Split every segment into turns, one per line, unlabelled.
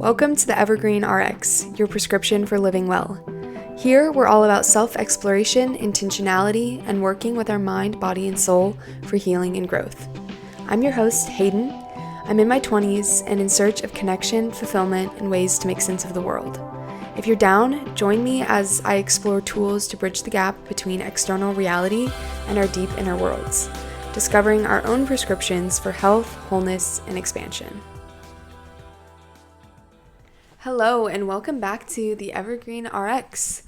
Welcome to the Evergreen RX, your prescription for living well. Here, we're all about self-exploration, intentionality, and working with our mind, body, and soul for healing and growth. I'm your host, Hayden. I'm in my 20s and in search of connection, fulfillment, and ways to make sense of the world. If you're down, join me as I explore tools to bridge the gap between external reality and our deep inner worlds, discovering our own prescriptions for health, wholeness, and expansion. Hello, and welcome back to the Evergreen RX.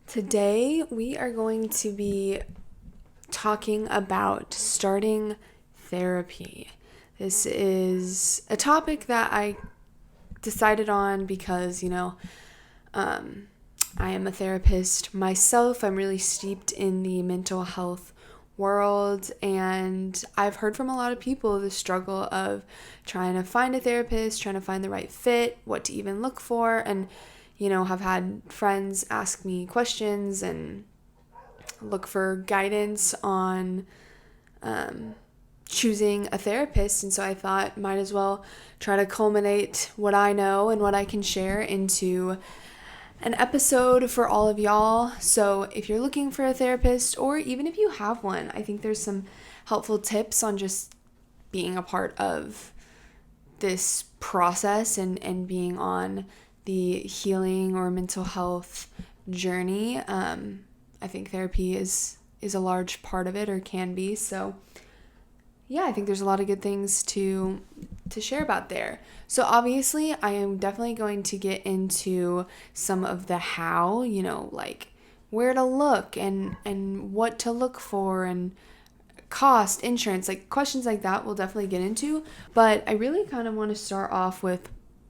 Today, we are going to be talking about starting therapy. This is a topic that I decided on because, I am a therapist myself. I'm really steeped in the mental health world, and I've heard from a lot of people the struggle of trying to find a therapist, trying to find the right fit, what to even look for, and have had friends ask me questions and look for guidance on choosing a therapist. And so I thought might as well try to culminate what I know and what I can share into an episode for all of y'all. So if you're looking for a therapist, or even if you have one, I think there's some helpful tips on just being a part of this process and being on the healing or mental health journey. I think therapy is a large part of it, or can be. So yeah, I think there's a lot of good things to share about there. So obviously, I am definitely going to get into some of the how, like where to look and what to look for and cost, insurance, like questions like that we'll definitely get into. But I really kind of want to start off with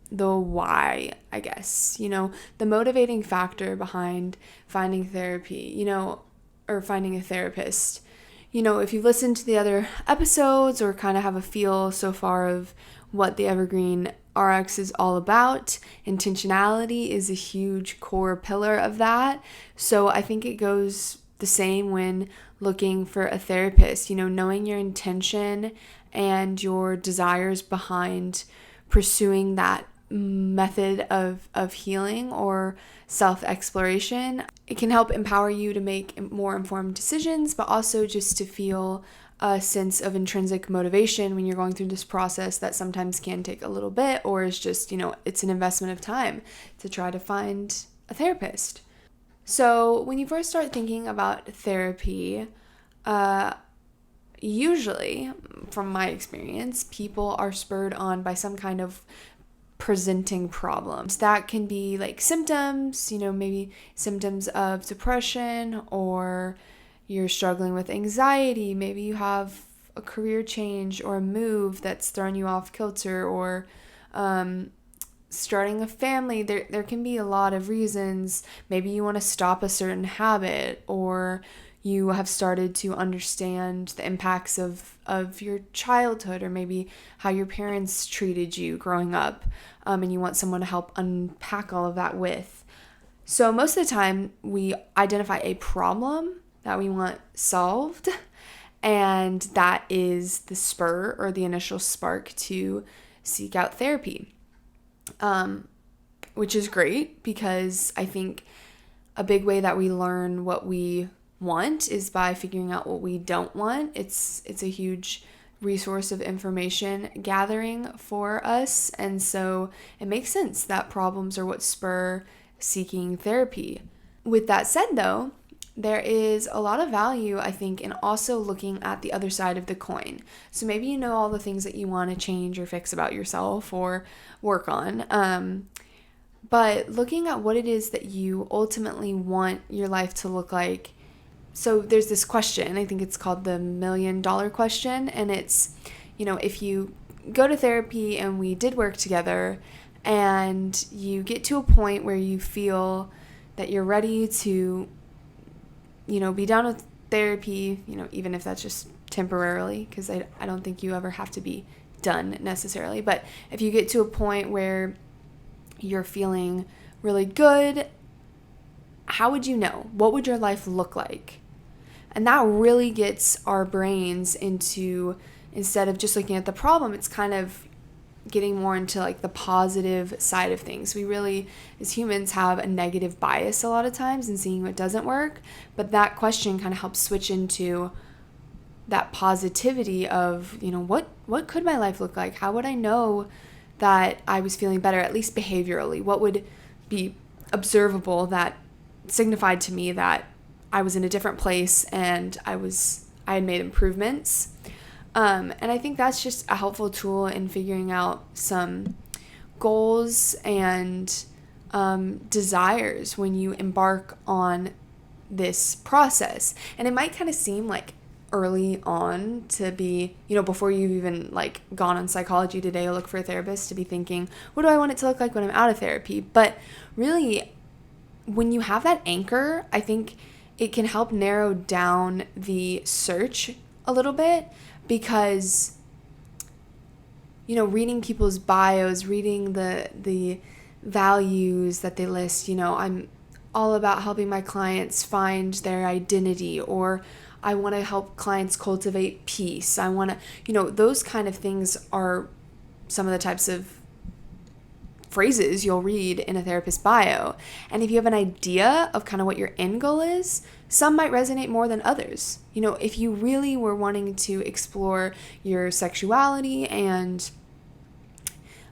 the why, I guess, the motivating factor behind finding therapy, or finding a therapist. If you've listened to the other episodes or kind of have a feel so far of what the Evergreen RX is all about, intentionality is a huge core pillar of that. So I think it goes the same when looking for a therapist, knowing your intention and your desires behind pursuing that method of healing or self-exploration. It can help empower you to make more informed decisions, but also just to feel a sense of intrinsic motivation when you're going through this process that sometimes can take a little bit, or is just, it's an investment of time to try to find a therapist. So when you first start thinking about therapy, usually, from my experience, people are spurred on by some kind of presenting problems. That can be like symptoms, maybe symptoms of depression, or you're struggling with anxiety. Maybe you have a career change or a move that's thrown you off kilter, or starting a family. There can be a lot of reasons. Maybe you want to stop a certain habit, or you have started to understand the impacts of your childhood, or maybe how your parents treated you growing up, and you want someone to help unpack all of that with. So most of the time, we identify a problem that we want solved, and that is the spur or the initial spark to seek out therapy, which is great, because I think a big way that we learn what we want is by figuring out what we don't want. It's a huge resource of information gathering for us, and so it makes sense that problems are what spur seeking therapy. With that said, though, there is a lot of value, I think, in also looking at the other side of the coin. So maybe you know all the things that you want to change or fix about yourself or work on, but looking at what it is that you ultimately want your life to look like. So there's this question, I think it's called the $1 million question, and it's, if you go to therapy and we did work together and you get to a point where you feel that you're ready to, be done with therapy, even if that's just temporarily, because I don't think you ever have to be done necessarily, but if you get to a point where you're feeling really good, how would you know? What would your life look like? And that really gets our brains into, instead of just looking at the problem, it's kind of getting more into like the positive side of things. We really, as humans, have a negative bias a lot of times in seeing what doesn't work, but that question kind of helps switch into that positivity of, what could my life look like? How would I know that I was feeling better, at least behaviorally? What would be observable that signified to me that I was in a different place and I had made improvements? And I think that's just a helpful tool in figuring out some goals and desires when you embark on this process. And it might kind of seem like early on to be, before you've even like gone on Psychology Today or look for a therapist, to be thinking, what do I want it to look like when I'm out of therapy? But really, when you have that anchor, I think it can help narrow down the search a little bit, because reading people's bios, reading the values that they list, I'm all about helping my clients find their identity, or I want to help clients cultivate peace. I want to, those kind of things are some of the types of phrases you'll read in a therapist bio. And if you have an idea of kind of what your end goal is, some might resonate more than others. If you really were wanting to explore your sexuality and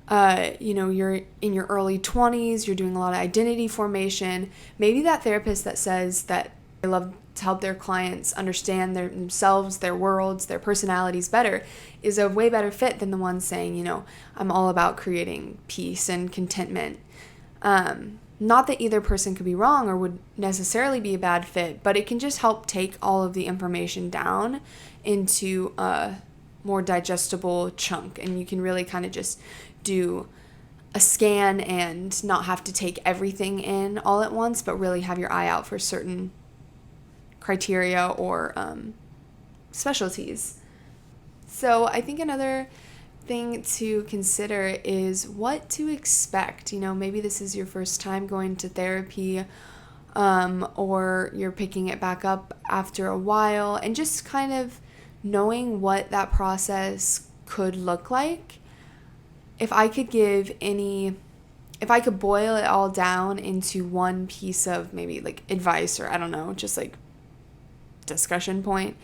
you're in your early 20s, you're doing a lot of identity formation, maybe that therapist that says that they love to help their clients understand themselves, their worlds, their personalities better is a way better fit than the one saying, I'm all about creating peace and contentment. Not that either person could be wrong or would necessarily be a bad fit, but it can just help take all of the information down into a more digestible chunk, and you can really kind of just do a scan and not have to take everything in all at once, but really have your eye out for certain criteria or specialties. So I think another thing to consider is what to expect. Maybe this is your first time going to therapy, or you're picking it back up after a while, and just kind of knowing what that process could look like. If I could boil it all down into one piece of maybe like advice, or I don't know, just like discussion point,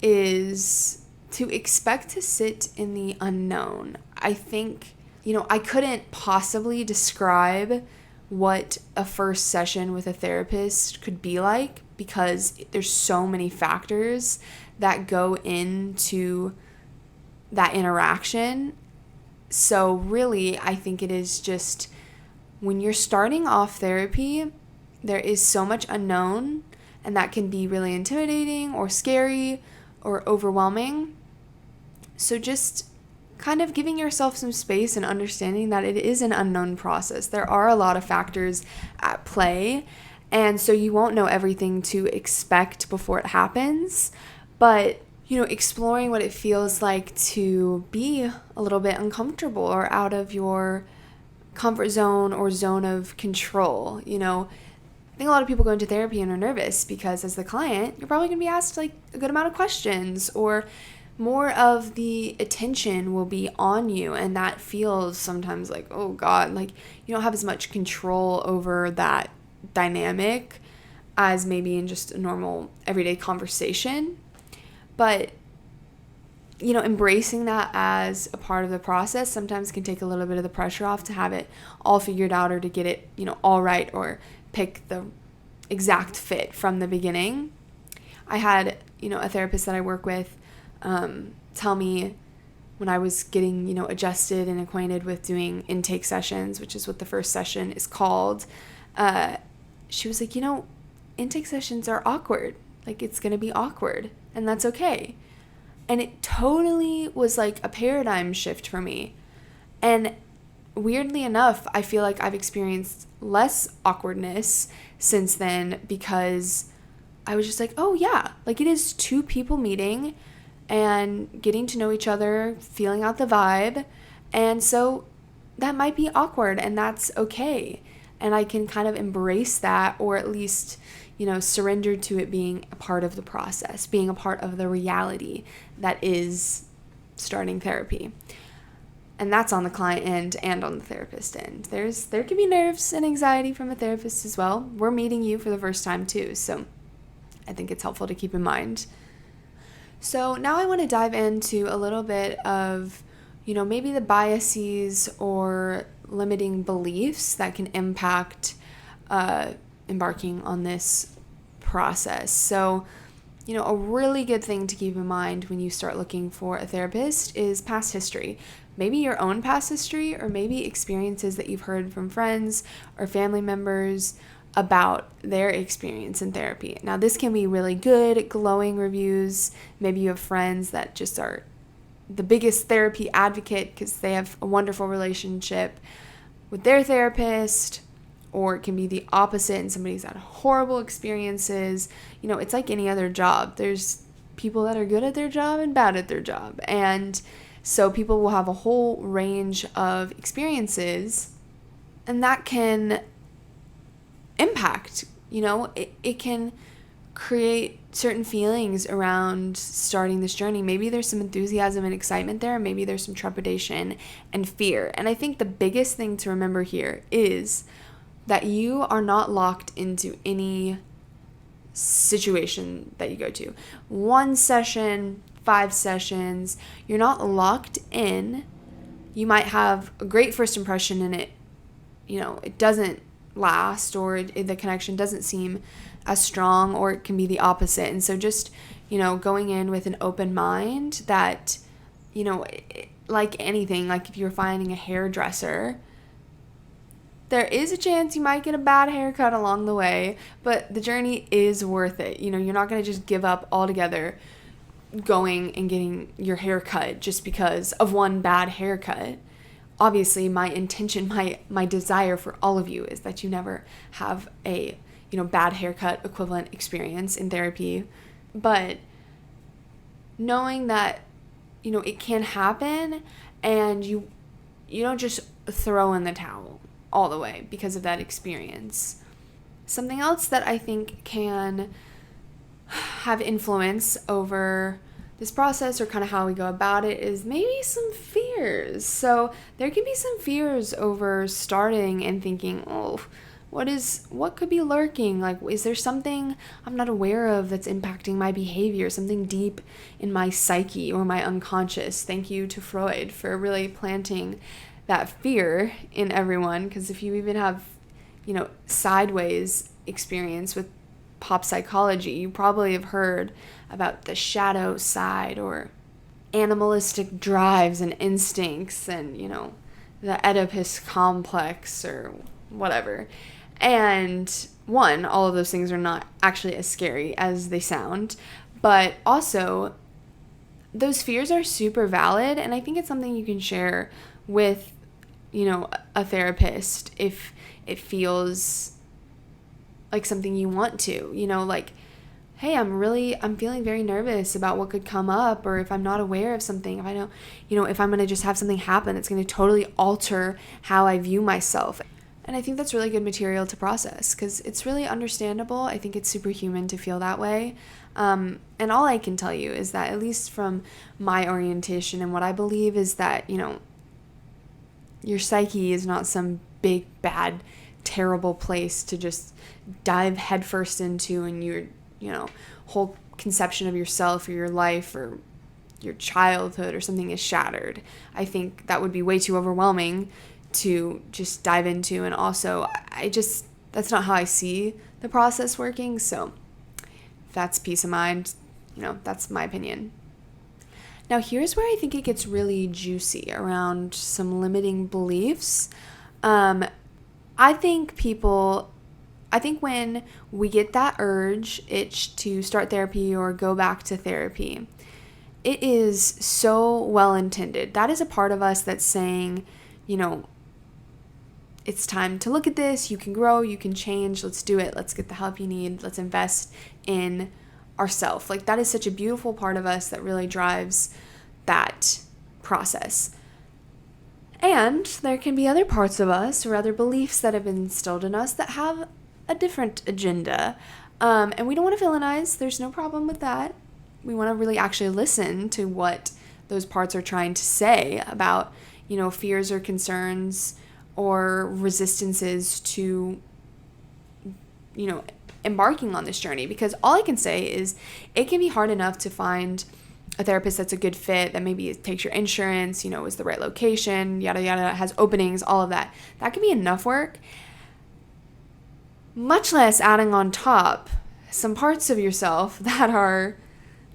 is to expect to sit in the unknown. I think, I couldn't possibly describe what a first session with a therapist could be like, because there's so many factors that go into that interaction. So really, I think it is just, when you're starting off therapy, there is so much unknown, and that can be really intimidating or scary or overwhelming. So just kind of giving yourself some space and understanding that it is an unknown process. There are a lot of factors at play, and so you won't know everything to expect before it happens. But, exploring what it feels like to be a little bit uncomfortable or out of your comfort zone or zone of control. I think a lot of people go into therapy and are nervous because as the client, you're probably going to be asked like a good amount of questions, or more of the attention will be on you, and that feels sometimes like, oh God, like you don't have as much control over that dynamic as maybe in just a normal everyday conversation. But embracing that as a part of the process sometimes can take a little bit of the pressure off to have it all figured out, or to get it all right, or pick the exact fit from the beginning. I had a therapist that I work with tell me when I was getting adjusted and acquainted with doing intake sessions, which is what the first session is called, she was like, intake sessions are awkward. Like, it's going to be awkward, and that's okay. And it totally was like a paradigm shift for me. And weirdly enough, I feel like I've experienced less awkwardness since then, because I was just like, oh yeah, like it is two people meeting and getting to know each other, feeling out the vibe. And so that might be awkward, and that's okay. And I can kind of embrace that, or at least, surrender to it being a part of the process, being a part of the reality that is starting therapy. And that's on the client end and on the therapist end. There can be nerves and anxiety from a therapist as well. We're meeting you for the first time too, so I think it's helpful to keep in mind. So now I want to dive into a little bit of, maybe the biases or limiting beliefs that can impact embarking on this process. So, a really good thing to keep in mind when you start looking for a therapist is past history. Maybe your own past history, or maybe experiences that you've heard from friends or family members about their experience in therapy. Now, this can be really good, glowing reviews. Maybe you have friends that just are the biggest therapy advocate because they have a wonderful relationship with their therapist, or it can be the opposite and somebody's had horrible experiences. It's like any other job. There's people that are good at their job and bad at their job. And so people will have a whole range of experiences, and that can impact, it can create certain feelings around starting this journey. Maybe there's some enthusiasm and excitement there. Maybe there's some trepidation and fear. And I think the biggest thing to remember here is that you are not locked into any situation that you go to. 1 session, 5 sessions, you're not locked in. You might have a great first impression and it doesn't last, or the connection doesn't seem as strong, or it can be the opposite. And so just, going in with an open mind that, like anything, like if you're finding a hairdresser, there is a chance you might get a bad haircut along the way, but the journey is worth it. You're not going to just give up altogether going and getting your hair cut just because of one bad haircut. Obviously, my intention, my desire for all of you is that you never have a, bad haircut equivalent experience in therapy. But knowing that, it can happen, and you don't just throw in the towel all the way because of that experience. Something else that I think can have influence over this process, or kind of how we go about it, is maybe some fears. So there can be some fears over starting and thinking, what could be lurking? Like, is there something I'm not aware of that's impacting my behavior, something deep in my psyche or my unconscious? Thank you to Freud for really planting that fear in everyone, because if you even have, sideways experience with pop psychology, you probably have heard about the shadow side, or animalistic drives and instincts, and, the Oedipus complex or whatever. And all of those things are not actually as scary as they sound, but also those fears are super valid. And I think it's something you can share with, a therapist if it feels like something you want to, like, hey, I'm feeling very nervous about what could come up, or if I'm not aware of something, if I don't, if I'm going to just have something happen that's going to totally alter how I view myself. And I think that's really good material to process, because it's really understandable. I think it's superhuman to feel that way. And all I can tell you is that, at least from my orientation and what I believe, is that, your psyche is not some big, bad, terrible place to just dive headfirst into, and your, whole conception of yourself or your life or your childhood or something is shattered. I think that would be way too overwhelming to just dive into. And also, that's not how I see the process working. So if that's peace of mind, that's my opinion. Now, here's where I think it gets really juicy around some limiting beliefs. I think when we get that itch to start therapy or go back to therapy, it is so well intended. That is a part of us that's saying, it's time to look at this. You can grow, you can change. Let's do it. Let's get the help you need. Let's invest in ourselves. Like, that is such a beautiful part of us that really drives that process. And there can be other parts of us or other beliefs that have been instilled in us that have a different agenda. And we don't want to villainize. There's no problem with that. We want to really actually listen to what those parts are trying to say about, fears or concerns or resistances to, embarking on this journey. Because all I can say is it can be hard enough to find a therapist that's a good fit, that maybe it takes your insurance, is the right location, yada, yada, has openings, all of that. That can be enough work. Much less adding on top some parts of yourself that are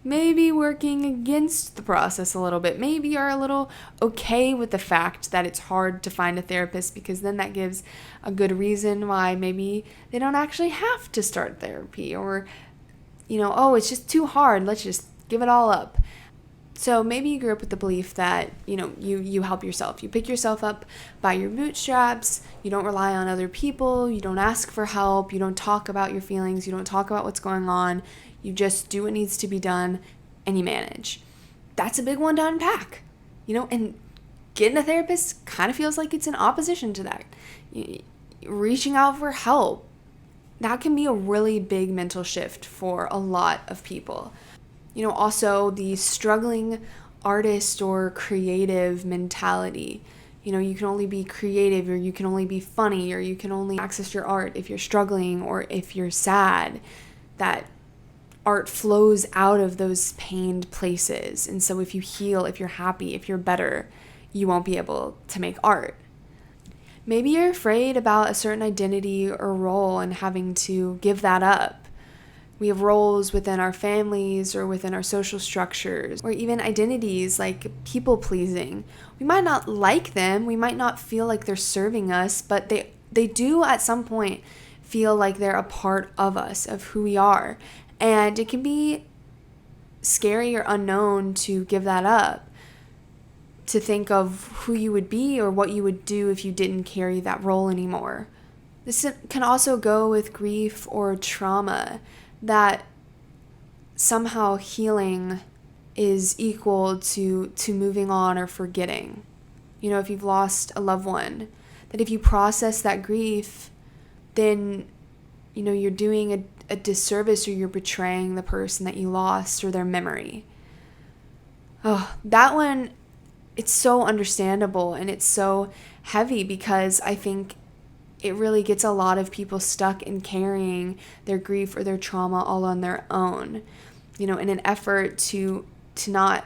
maybe working against the process a little bit, maybe are a little okay with the fact that it's hard to find a therapist, because then that gives a good reason why maybe they don't actually have to start therapy, or, oh, it's just too hard, let's just give it all up. So maybe you grew up with the belief that, you help yourself. You pick yourself up by your bootstraps. You don't rely on other people. You don't ask for help. You don't talk about your feelings. You don't talk about what's going on. You just do what needs to be done and you manage. That's a big one to unpack, and getting a therapist kind of feels like it's in opposition to that. Reaching out for help, that can be a really big mental shift for a lot of people. Also the struggling artist or creative mentality. You can only be creative, or you can only be funny, or you can only access your art if you're struggling or if you're sad. That art flows out of those pained places. And so if you heal, if you're happy, if you're better, you won't be able to make art. Maybe you're afraid about a certain identity or role and having to give that up. We have roles within our families or within our social structures, or even identities like people pleasing. We might not like them, we might not feel like they're serving us, but they do at some point feel like they're a part of us, of who we are. And it can be scary or unknown to give that up, to think of who you would be or what you would do if you didn't carry that role anymore. This can also go with grief or trauma, that somehow healing is equal to moving on or forgetting. If you've lost a loved one, that if you process that grief, then, you're doing a disservice, or you're betraying the person that you lost or their memory. Oh, that one, it's so understandable and it's so heavy, because I think it really gets a lot of people stuck in carrying their grief or their trauma all on their own, in an effort to not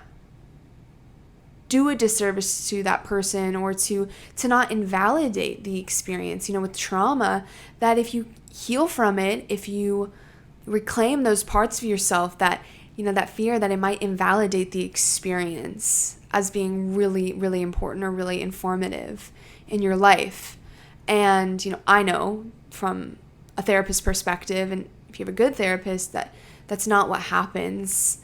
do a disservice to that person, or to not invalidate the experience. With trauma, that if you heal from it, if you reclaim those parts of yourself, that, that fear that it might invalidate the experience as being really, really important or really informative in your life. And, I know from a therapist perspective, and if you have a good therapist, that's not what happens.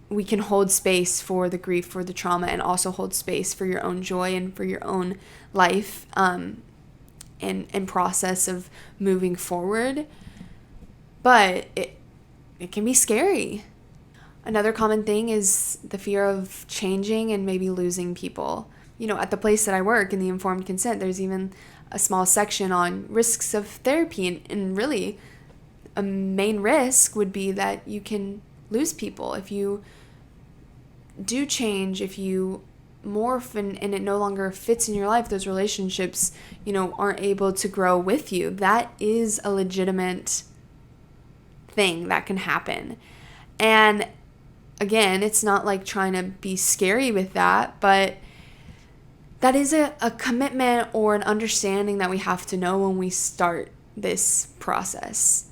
We can hold space for the grief, for the trauma, and also hold space for your own joy and for your own life, and process of moving forward. But it can be scary. Another common thing is the fear of changing and maybe losing people. At the place that I work, in the Informed Consent, there's even a small section on risks of therapy. And really, a main risk would be that you can lose people. If you do change, if you morph and it no longer fits in your life, those relationships, aren't able to grow with you. That is a legitimate thing that can happen. And again, it's not like trying to be scary with that, but that is a commitment or an understanding that we have to know when we start this process.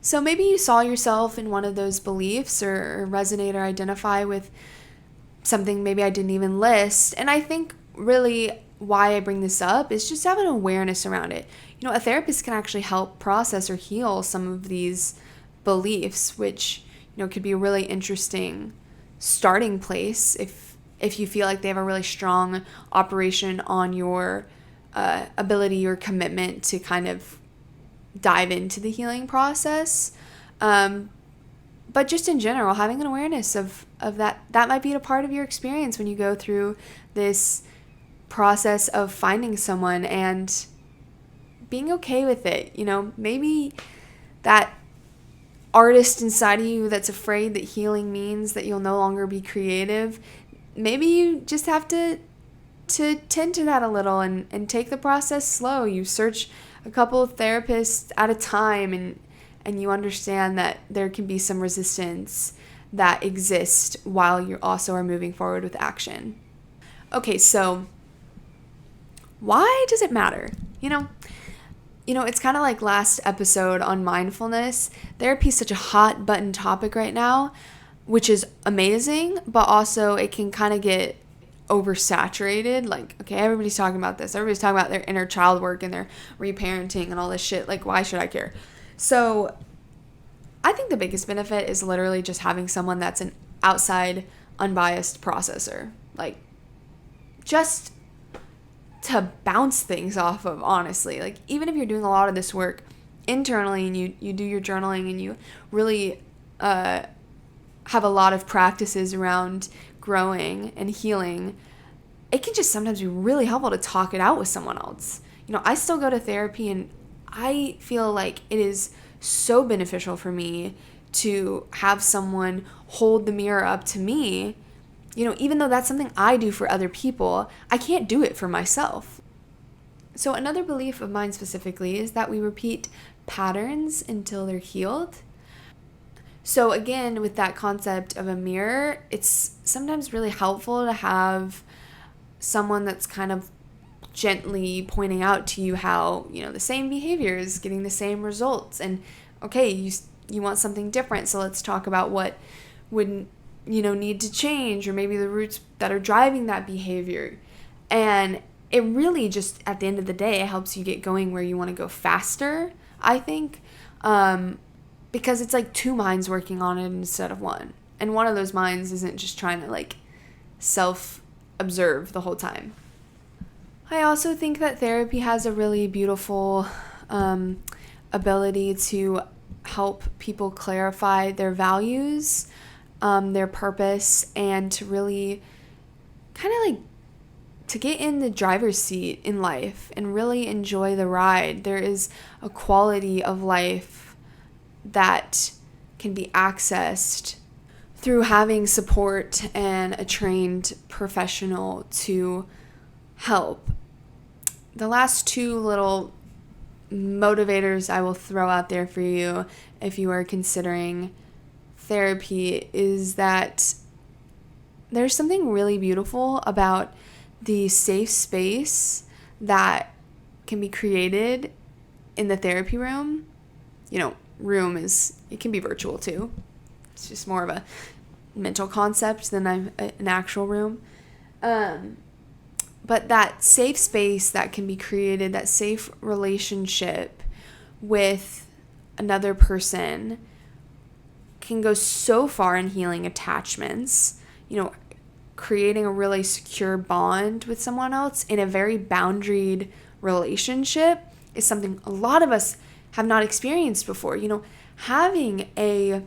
So maybe you saw yourself in one of those beliefs, or resonate or identify with something maybe I didn't even list. And I think really why I bring this up is just have an awareness around it. A therapist can actually help process or heal some of these beliefs, which, could be a really interesting starting place if you feel like they have a really strong operation on your ability or commitment to kind of dive into the healing process. But just in general, having an awareness of that might be a part of your experience when you go through this process of finding someone and being okay with it. Maybe that artist inside of you that's afraid that healing means that you'll no longer be creative, maybe you just have to to tend to that a little and take the process slow. You search a couple of therapists at a time, and you understand that there can be some resistance that exists while you also are moving forward with action. Okay, so why does it matter? It's kind of like last episode on mindfulness. Therapy is such a hot button topic right now, which is amazing, but also it can kind of get oversaturated. Like, okay, everybody's talking about this. Everybody's talking about their inner child work and their reparenting and all this shit. Like, why should I care? So I think the biggest benefit is literally just having someone that's an outside, unbiased processor. Like, just to bounce things off of, honestly. Like, even if you're doing a lot of this work internally and you do your journaling and you really have a lot of practices around growing and healing, it can just sometimes be really helpful to talk it out with someone else. I still go to therapy, and I feel like it is so beneficial for me to have someone hold the mirror up to me. Even though that's something I do for other people, I can't do it for myself. So another belief of mine specifically is that we repeat patterns until they're healed. So again, with that concept of a mirror, it's sometimes really helpful to have someone that's kind of gently pointing out to you how, the same behavior is getting the same results. And okay, you want something different, so let's talk about what would need to change, or maybe the roots that are driving that behavior. And it really just, at the end of the day, it helps you get going where you want to go faster, I think, because it's like two minds working on it instead of one. And one of those minds isn't just trying to like self-observe the whole time. I also think that therapy has a really beautiful ability to help people clarify their values, their purpose, and to really kind of like to get in the driver's seat in life and really enjoy the ride. There is a quality of life that can be accessed through having support and a trained professional to help. The last two little motivators I will throw out there for you if you are considering therapy is that there's something really beautiful about the safe space that can be created in the therapy room. Room it can be virtual too. It's just more of a mental concept than an actual room. But that safe space that can be created, that safe relationship with another person, can go so far in healing attachments. Creating a really secure bond with someone else in a very boundaried relationship is something a lot of us have not experienced before. Having a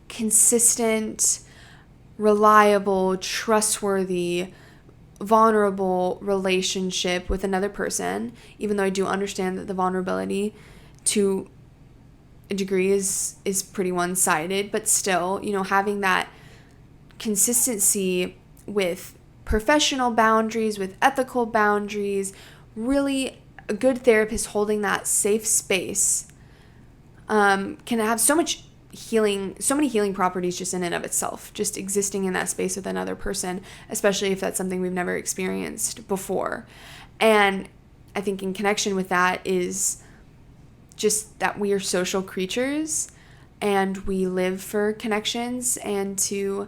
consistent, reliable, trustworthy, vulnerable relationship with another person, even though I do understand that the vulnerability to a degree is pretty one-sided, but still, having that consistency with professional boundaries, with ethical boundaries, really a good therapist holding that safe space can have so many healing properties just in and of itself, just existing in that space with another person, especially if that's something we've never experienced before. And I think in connection with that is just that we are social creatures and we live for connections and to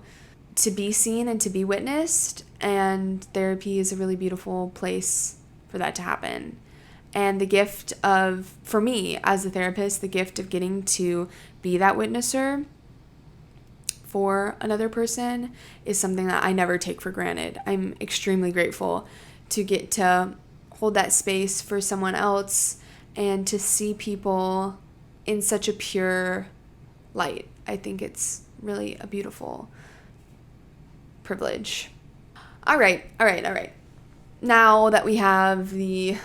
be seen and to be witnessed. And therapy is a really beautiful place for that to happen. And the gift of, for me as a therapist, the gift of getting to be that witnesser for another person is something that I never take for granted. I'm extremely grateful to get to hold that space for someone else and to see people in such a pure light. I think it's really a beautiful privilege. All right. Now that we have the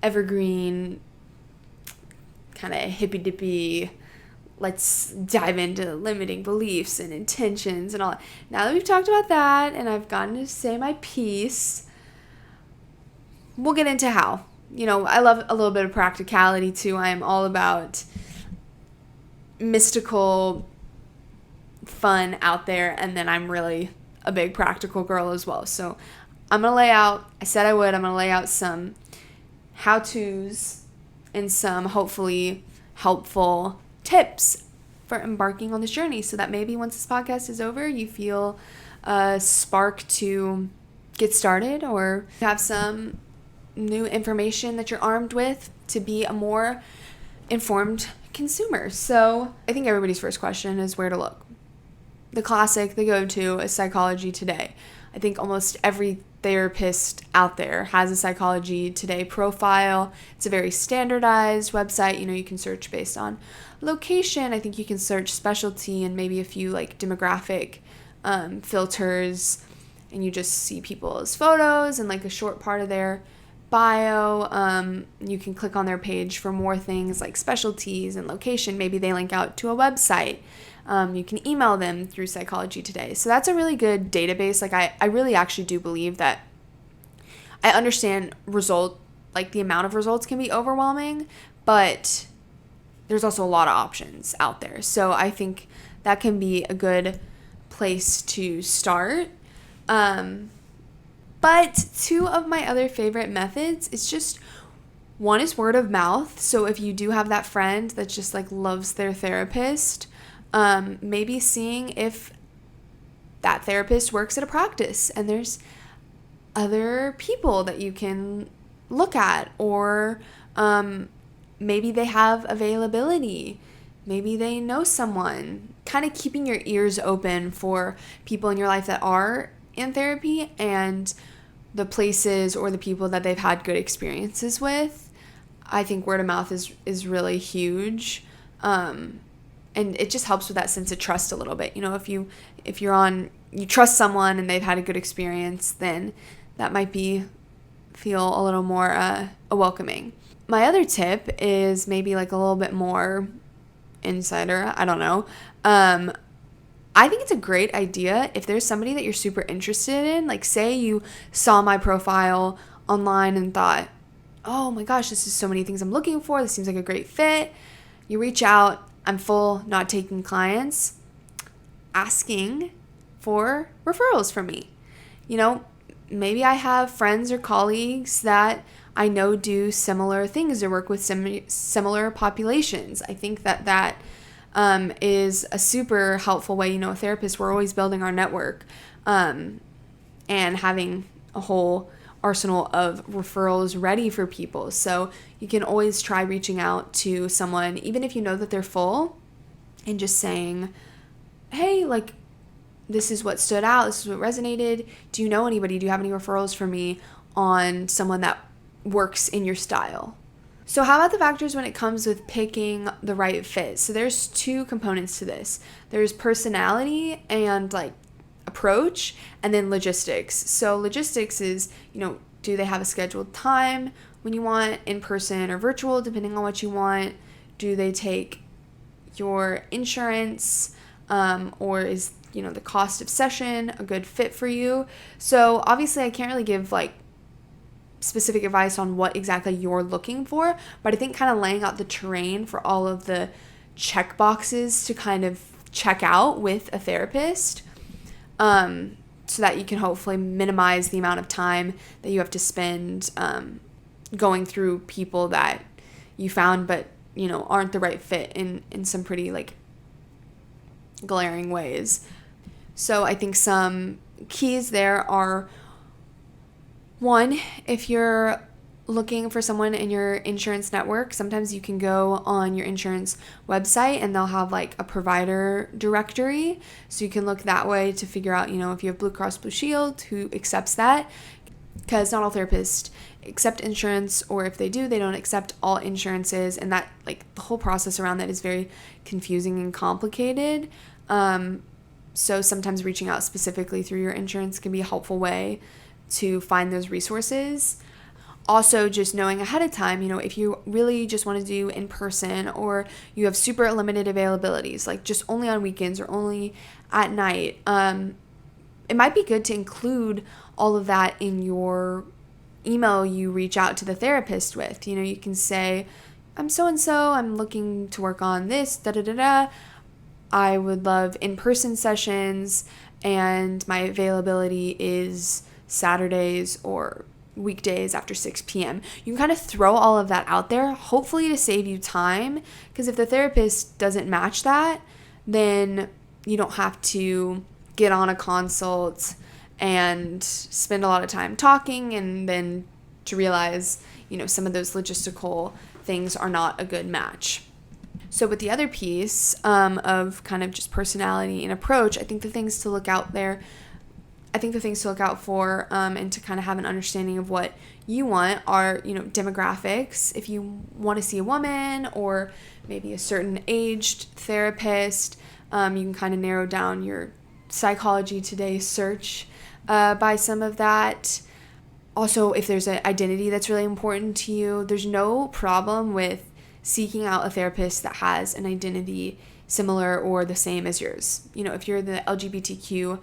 evergreen kind of hippy-dippy, let's dive into limiting beliefs and intentions and all that. Now that we've talked about that and I've gotten to say my piece, we'll get into how. I love a little bit of practicality too. I am all about mystical fun out there, and then I'm really a big practical girl as well. So I'm going to I'm going to lay out some how-tos and some hopefully helpful tips for embarking on this journey, so that maybe once this podcast is over, you feel a spark to get started, or have some new information that you're armed with to be a more informed consumer. So I think everybody's first question is where to look. The classic, the go-to is Psychology Today. I think almost every therapist out there has a Psychology Today profile. It's a very standardized website. You can search based on location. I think you can search specialty and maybe a few like demographic filters, and you just see people's photos and like a short part of their bio. You can click on their page for more things like specialties and location. Maybe they link out to a website. You can email them through Psychology Today. So that's a really good database. Like I really actually do believe that I understand the amount of results can be overwhelming, but there's also a lot of options out there. So I think that can be a good place to start. But two of my other favorite methods is just, one is word of mouth. So if you do have that friend that just like loves their therapist, maybe seeing if that therapist works at a practice and there's other people that you can look at, or maybe they have availability, maybe they know someone. Kind of keeping your ears open for people in your life that are in therapy and the places or the people that they've had good experiences with. I think word of mouth is really huge. And it just helps with that sense of trust a little bit. If you trust someone and they've had a good experience, then that might feel a little more welcoming. My other tip is maybe like a little bit more insider. I don't know. I think it's a great idea if there's somebody that you're super interested in. Like say you saw my profile online and thought, oh my gosh, this is so many things I'm looking for. This seems like a great fit. You reach out. I'm full, not taking clients, asking for referrals from me. Maybe I have friends or colleagues that I know do similar things or work with similar populations. I think that is a super helpful way. Therapists, we're always building our network and having a whole arsenal of referrals ready for people. So you can always try reaching out to someone, even if you know that they're full, and just saying, hey, like, this is what stood out. This is what resonated. Do you know anybody? Do you have any referrals for me on someone that works in your style? So how about the factors when it comes with picking the right fit? So there's two components to this. There's personality and like approach, and then logistics. So logistics is, do they have a scheduled time when you want, in person or virtual, depending on what you want? Do they take your insurance, or is, the cost of session a good fit for you? So obviously I can't really give like specific advice on what exactly you're looking for, but I think kind of laying out the terrain for all of the check boxes to kind of check out with a therapist, so that you can hopefully minimize the amount of time that you have to spend going through people that you found but aren't the right fit in some pretty like glaring ways. So I think some keys there are, one, if you're looking for someone in your insurance network, sometimes you can go on your insurance website and they'll have like a provider directory. So you can look that way to figure out, if you have Blue Cross Blue Shield, who accepts that, because not all therapists accept insurance, or if they do, they don't accept all insurances. And that, like, the whole process around that is very confusing and complicated. So sometimes reaching out specifically through your insurance can be a helpful way to find those resources. Also, just knowing ahead of time, if you really just want to do in person, or you have super limited availabilities, like just only on weekends or only at night, it might be good to include all of that in your email you reach out to the therapist with. You can say, I'm so-and-so, I'm looking to work on this, da-da-da-da. I would love in-person sessions, and my availability is Saturdays or weekdays after 6 p.m. You can kind of throw all of that out there, hopefully to save you time, because if the therapist doesn't match that, then you don't have to get on a consult and spend a lot of time talking and then to realize, some of those logistical things are not a good match. So with the other piece of kind of just personality and approach, I think the things to look out for and to kind of have an understanding of what you want are, demographics. If you want to see a woman or maybe a certain aged therapist, you can kind of narrow down your Psychology Today search by some of that. Also, if there's an identity that's really important to you, there's no problem with seeking out a therapist that has an identity similar or the same as yours. If you're the LGBTQ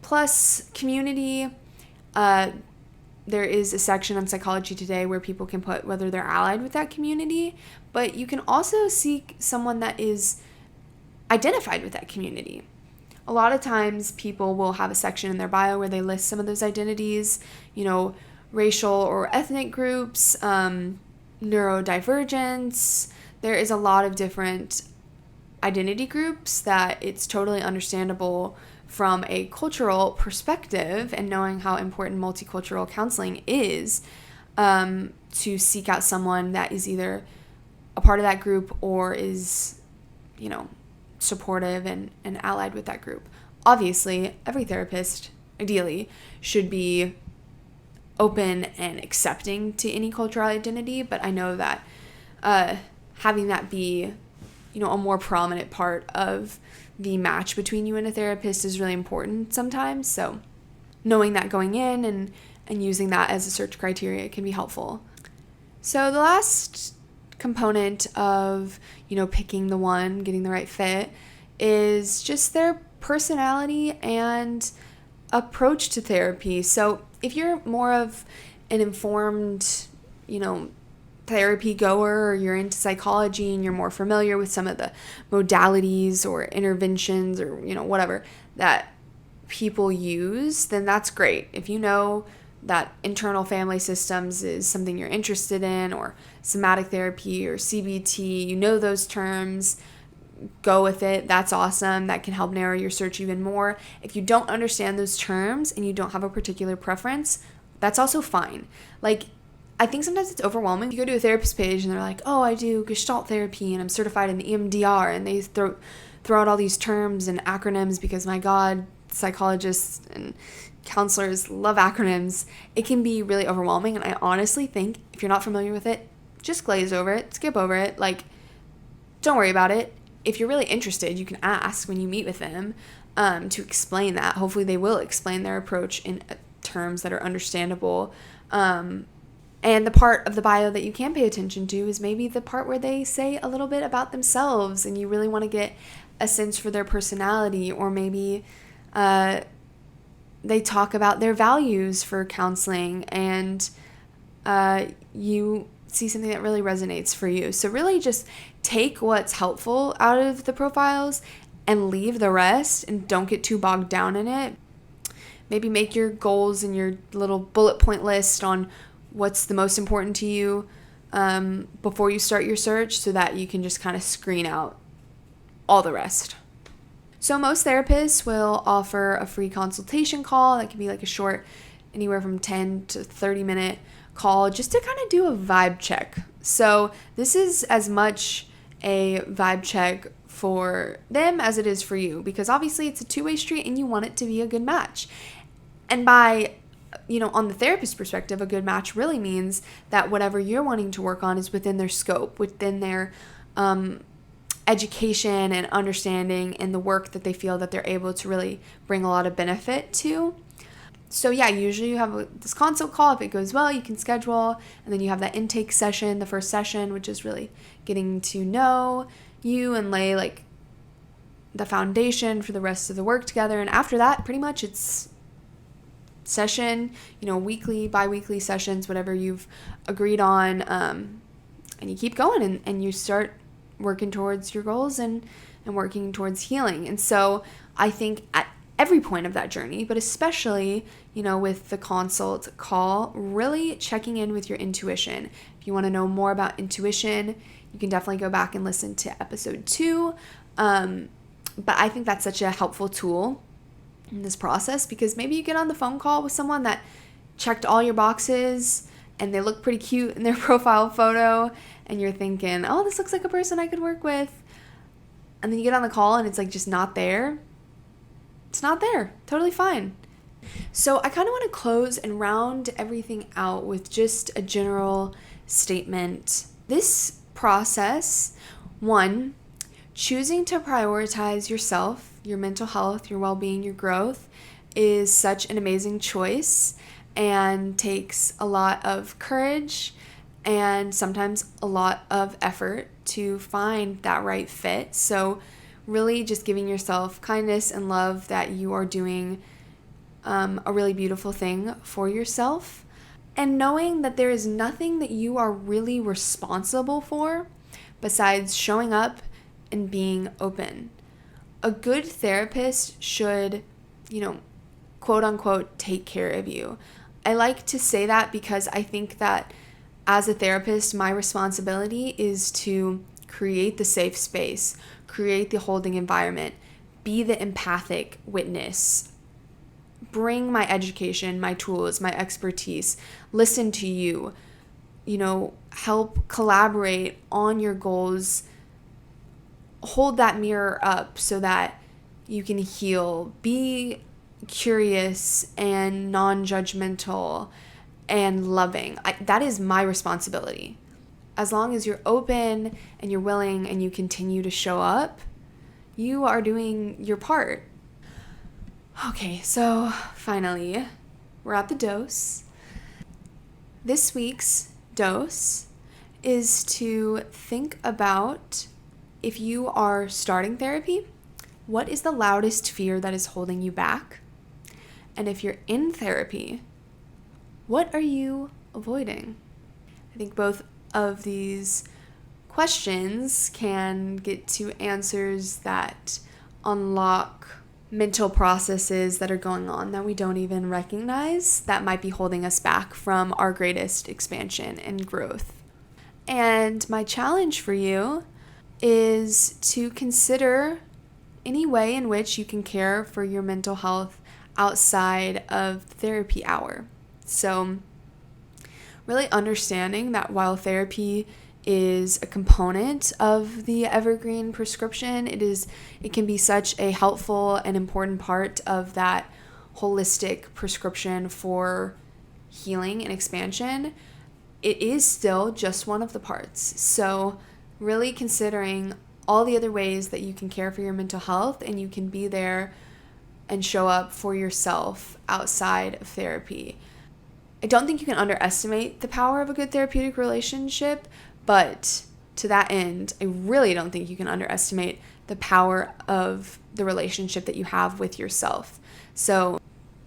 plus community, there is a section on Psychology Today where people can put whether they're allied with that community, but you can also seek someone that is identified with that community. A lot of times people will have a section in their bio where they list some of those identities, racial or ethnic groups, neurodivergence. There is a lot of different identity groups that it's totally understandable from a cultural perspective, and knowing how important multicultural counseling is, to seek out someone that is either a part of that group or is, supportive and allied with that group. Obviously, every therapist, ideally, should be open and accepting to any cultural identity, but I know that having that be, a more prominent part of the match between you and a therapist is really important sometimes. So knowing that going in and using that as a search criteria can be helpful. So the last component of, picking the one, getting the right fit, is just their personality and approach to therapy. So if you're more of an informed, therapy goer, or you're into psychology and you're more familiar with some of the modalities or interventions or, whatever that people use, then that's great. If you know that internal family systems is something you're interested in, or somatic therapy or CBT, those terms, go with it. That's awesome. That can help narrow your search even more. If you don't understand those terms and you don't have a particular preference, that's also fine. I think sometimes it's overwhelming. You go to a therapist page and they're like, oh, I do Gestalt therapy and I'm certified in the EMDR, and they throw out all these terms and acronyms because, my God, psychologists and counselors love acronyms. It can be really overwhelming, and I honestly think if you're not familiar with it, just glaze over it, skip over it. Don't worry about it. If you're really interested, you can ask when you meet with them to explain that. Hopefully they will explain their approach in terms that are understandable. And the part of the bio that you can pay attention to is maybe the part where they say a little bit about themselves and you really want to get a sense for their personality, or maybe they talk about their values for counseling and you see something that really resonates for you. So really just take what's helpful out of the profiles and leave the rest, and don't get too bogged down in it. Maybe make your goals and your little bullet point list on what's the most important to you before you start your search, so that you can just kind of screen out all the rest. So most therapists will offer a free consultation call that can be a short, anywhere from 10 to 30 minute call, just to kind of do a vibe check. So this is as much a vibe check for them as it is for you, because obviously it's a two-way street and you want it to be a good match. And by on the therapist perspective, a good match really means that whatever you're wanting to work on is within their scope, within their education and understanding, and the work that they feel that they're able to really bring a lot of benefit to. So yeah, usually you have this consult call. If it goes well, you can schedule, and then you have that intake session, the first session, which is really getting to know you and lay the foundation for the rest of the work together. And after that, pretty much it's session, weekly, bi-weekly sessions, whatever you've agreed on, and you keep going and you start working towards your goals and working towards healing. And so I think at every point of that journey, but especially, with the consult call, really checking in with your intuition. If you want to know more about intuition, you can definitely go back and listen to episode 2. But I think that's such a helpful tool in this process, because maybe you get on the phone call with someone that checked all your boxes and they look pretty cute in their profile photo and you're thinking, oh, this looks like a person I could work with. And then you get on the call and it's like just not there. It's not there. Totally fine. So I kind of want to close and round everything out with just a general statement. This process, 1, choosing to prioritize yourself, your mental health, your well-being, your growth, is such an amazing choice and takes a lot of courage and sometimes a lot of effort to find that right fit. So really just giving yourself kindness and love that you are doing a really beautiful thing for yourself, and knowing that there is nothing that you are really responsible for besides showing up and being open. A good therapist should, quote unquote, take care of you. I like to say that because I think that as a therapist, my responsibility is to create the safe space, create the holding environment, be the empathic witness, bring my education, my tools, my expertise, listen to you, help collaborate on your goals, hold that mirror up so that you can heal, be curious and non-judgmental and loving. That is my responsibility. As long as you're open and you're willing and you continue to show up, you are doing your part. Okay, so finally, we're at the dose. This week's dose is to think about, if you are starting therapy, what is the loudest fear that is holding you back? And if you're in therapy, what are you avoiding? I think both of these questions can get to answers that unlock mental processes that are going on that we don't even recognize that might be holding us back from our greatest expansion and growth. And my challenge for you is to consider any way in which you can care for your mental health outside of therapy hour. So really understanding that while therapy is a component of the evergreen prescription, it can be such a helpful and important part of that holistic prescription for healing and expansion. It is still just one of the parts. So really considering all the other ways that you can care for your mental health and you can be there and show up for yourself outside of therapy. I don't think you can underestimate the power of a good therapeutic relationship, but to that end, I really don't think you can underestimate the power of the relationship that you have with yourself. So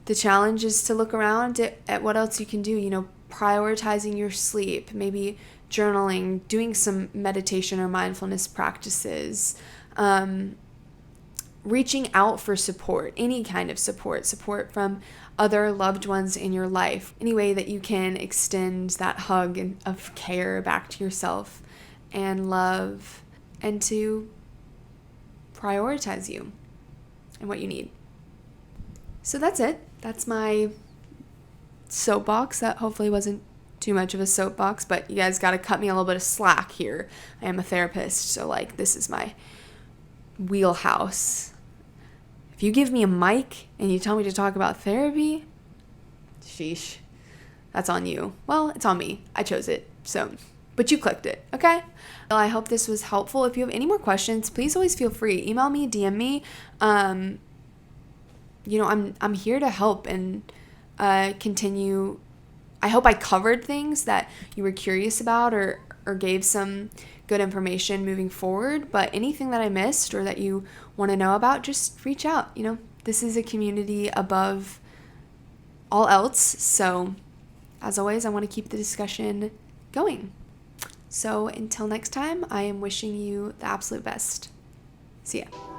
the challenge is to look around at what else you can do, prioritizing your sleep, maybe journaling, doing some meditation or mindfulness practices, reaching out for support, any kind of support from other loved ones in your life, any way that you can extend that hug of care back to yourself and love, and to prioritize you and what you need. So that's it. That's my soapbox. That hopefully wasn't too much of a soapbox, but you guys got to cut me a little bit of slack here. I am a therapist, so this is my wheelhouse. If you give me a mic and you tell me to talk about therapy, sheesh, that's on you. Well, it's on me. I chose it. So, but you clicked it, okay? Well, I hope this was helpful. If you have any more questions, please always feel free. Email me, DM me. I'm here to help and continue. I hope I covered things that you were curious about or gave some good information moving forward, but anything that I missed or that you want to know about, just reach out. This is a community above all else. So as always, I want to keep the discussion going. So until next time, I am wishing you the absolute best. See ya.